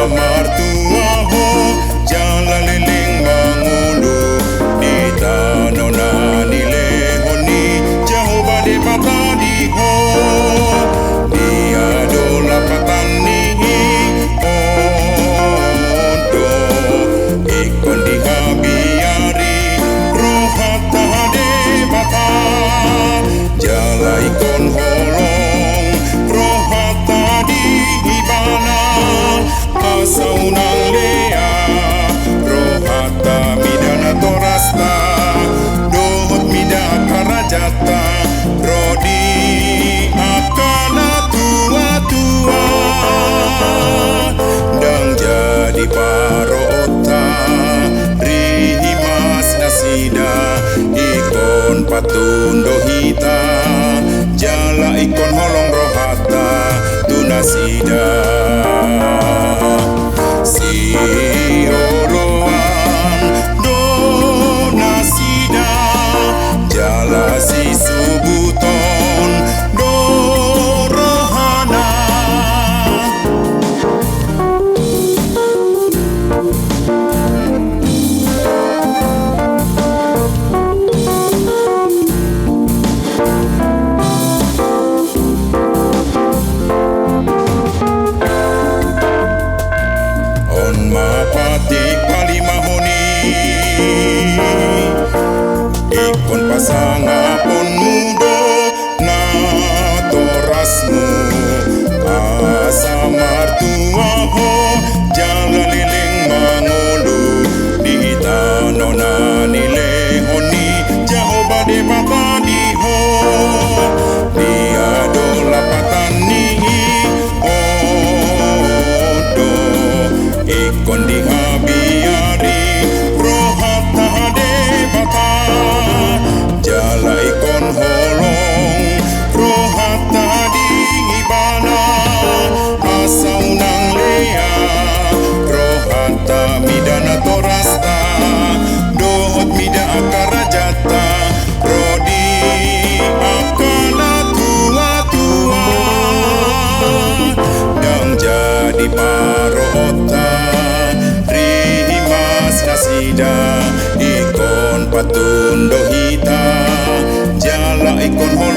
martuaho jala liling mangulu di tanah na nilehoni jauh bade patani ho dia dola patani ondo ikon di habiari rohata de bata jala ikon holong rohata di hibana asaunang lea rohata midana torasta dohot mida karajata rodi akana tua-tua dang jadi parota rihimas nasida ikon patundo hita jala ikon holong rohata tunasida si oloan dona sida jala si subuton do rohana on mapatik palimahoni ikon pasangapon mudo na torasmu asa martuaho jala liling mangulu di tanah na nilehoni jauh bade patani ho dia dola patani odo ikon di habiari rohata de bata jala ikon holong rohata di hibana asaunang lea rohata midana torasta dohot mida akarajata rodi akana tua-tua dang jadi parota rihimas nasida ikon patundo hita jala ikon holong